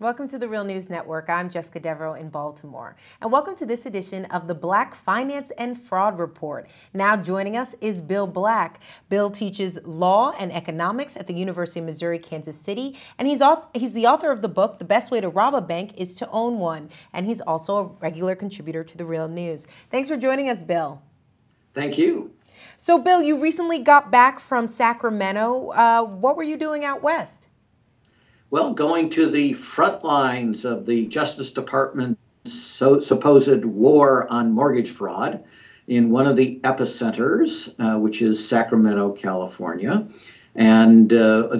Welcome to the Real News Network. I'm Jessica Devereaux in Baltimore. And welcome to this edition of the Black Finance and Fraud Report. Now joining us is Bill Black. Bill teaches law and economics at the University of Missouri, Kansas City. And he's the author of the book, The Best Way to Rob a Bank is to Own One. And he's also a regular contributor to the Real News. Thanks for joining us, Bill. Thank you. So, Bill, you recently got back from Sacramento. What were you doing out west? Well, going to the front lines of the Justice Department's supposed war on mortgage fraud in one of the epicenters, which is Sacramento, California. And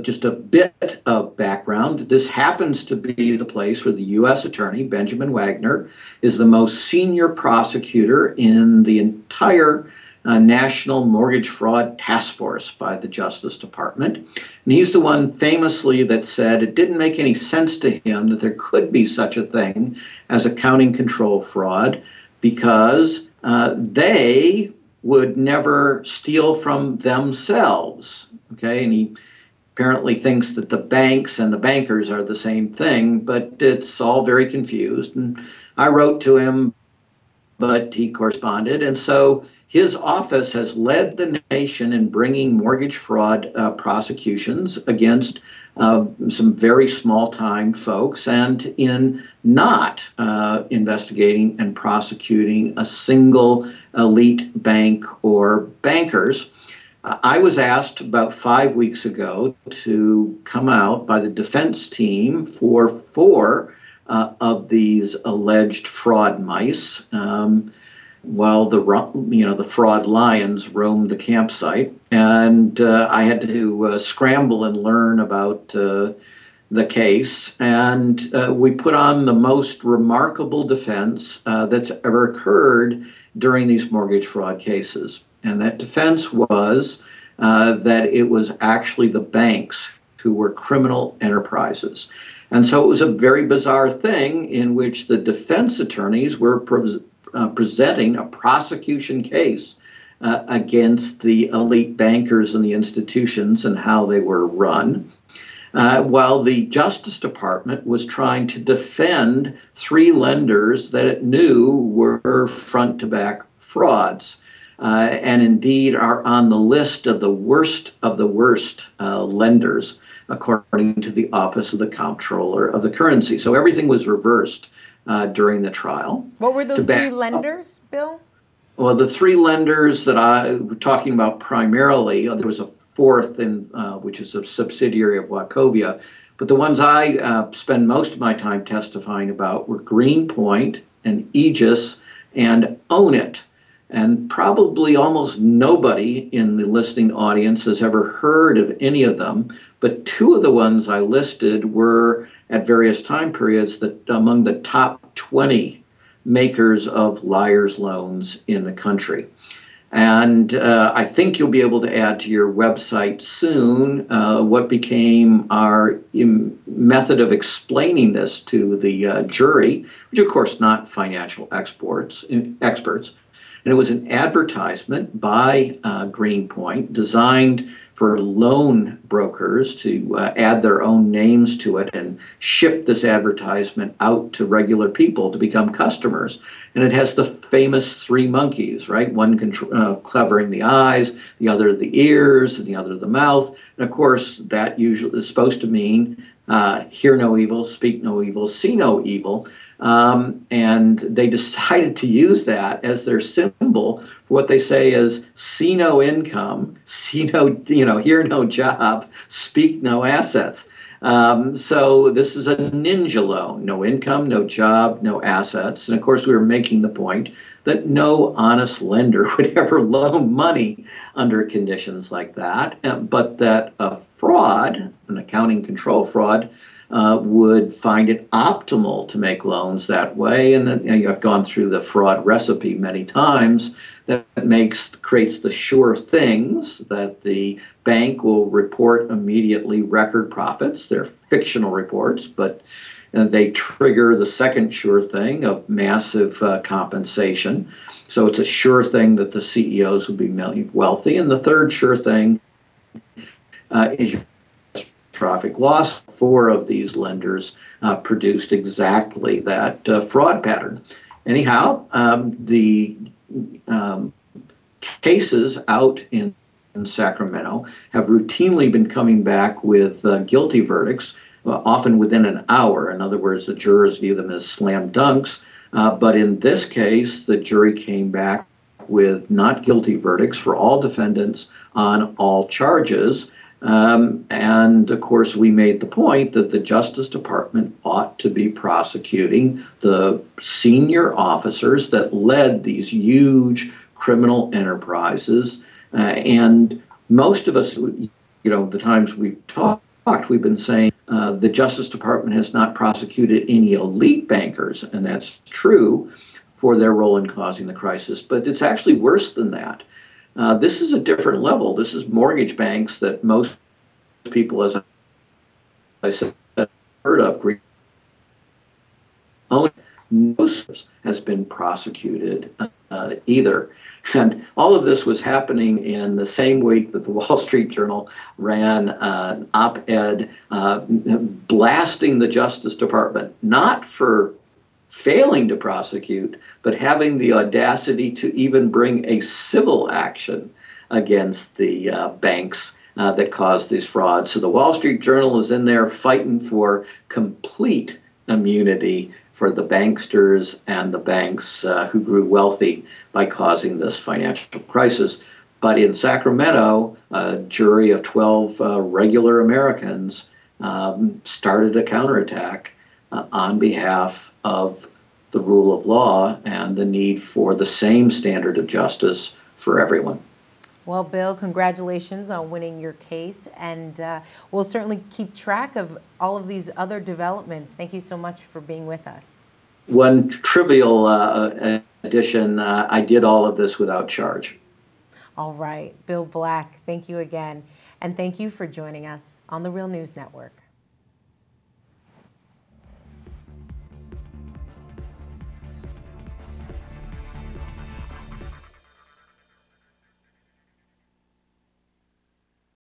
just a bit of background, this happens to be the place where the U.S. Attorney, Benjamin Wagner, is the most senior prosecutor in the entire National Mortgage Fraud Task Force by the Justice Department. And he's the one famously that said it didn't make any sense to him that there could be such a thing as accounting control fraud because they would never steal from themselves. Okay, and he apparently thinks that the banks and the bankers are the same thing, but it's all very confused. And I wrote to him, but he corresponded. And so his office has led the nation in bringing mortgage fraud prosecutions against some very small-time folks and in not investigating and prosecuting a single elite bank or bankers. I was asked about 5 weeks ago to come out by the defense team for four of these alleged fraud mice. While the fraud lions roamed the campsite, and I had to scramble and learn about the case, and we put on the most remarkable defense that's ever occurred during these mortgage fraud cases, and that defense was that it was actually the banks who were criminal enterprises. And so it was a very bizarre thing in which the defense attorneys were presenting a prosecution case against the elite bankers and the institutions and how they were run, while the Justice Department was trying to defend three lenders that it knew were front-to-back frauds, and indeed are on the list of the worst lenders, according to the Office of the Comptroller of the Currency. So everything was reversed during the trial. What were those three lenders, Bill? Well, the three lenders that I was talking about primarily, there was a fourth, which is a subsidiary of Wachovia, but the ones I spend most of my time testifying about were Greenpoint and Aegis and Own It. And probably almost nobody in the listening audience has ever heard of any of them, but two of the ones I listed were at various time periods that among the top 20 makers of liar's loans in the country. And I think you'll be able to add to your website soon what became our method of explaining this to the jury, which of course not financial experts. And it was an advertisement by Greenpoint designed for loan brokers to add their own names to it and ship this advertisement out to regular people to become customers. And it has the famous three monkeys, right? One covering the eyes, the other the ears, and the other the mouth. And of course, that usually is supposed to mean hear no evil, speak no evil, see no evil. And they decided to use that as their symbol for what they say is see no income, see no, hear no job, speak no assets. So this is a ninja loan, no income, no job, no assets. And of course, we were making the point that no honest lender would ever loan money under conditions like that, but that a fraud, an accounting control fraud, would find it optimal to make loans that way. And then I've gone through the fraud recipe many times that creates the sure things that the bank will report immediately record profits. They're fictional reports, but they trigger the second sure thing of massive compensation. So it's a sure thing that the CEOs will be wealthy. And the third sure thing is catastrophic loss. 4 of these lenders produced exactly that fraud pattern. Anyhow, the cases out in Sacramento have routinely been coming back with guilty verdicts, often within an hour. In other words, the jurors view them as slam dunks. But in this case, the jury came back with not guilty verdicts for all defendants on all charges. And of course, we made the point that the Justice Department ought to be prosecuting the senior officers that led these huge criminal enterprises. And most of us, the times we've talked, we've been saying the Justice Department has not prosecuted any elite bankers, and that's true for their role in causing the crisis. But it's actually worse than that. This is a different level. This is mortgage banks that most people, as I said, heard of. Most has been prosecuted either. And all of this was happening in the same week that the Wall Street Journal ran an op-ed blasting the Justice Department, not for failing to prosecute, but having the audacity to even bring a civil action against the banks that caused these frauds. So the Wall Street Journal is in there fighting for complete immunity for the banksters and the banks who grew wealthy by causing this financial crisis. But in Sacramento, a jury of 12 regular Americans started a counterattack on behalf of the rule of law and the need for the same standard of justice for everyone. Well, Bill, congratulations on winning your case, and we'll certainly keep track of all of these other developments. Thank you so much for being with us. One trivial addition, I did all of this without charge. All right, Bill Black, thank you again, and thank you for joining us on the Real News Network.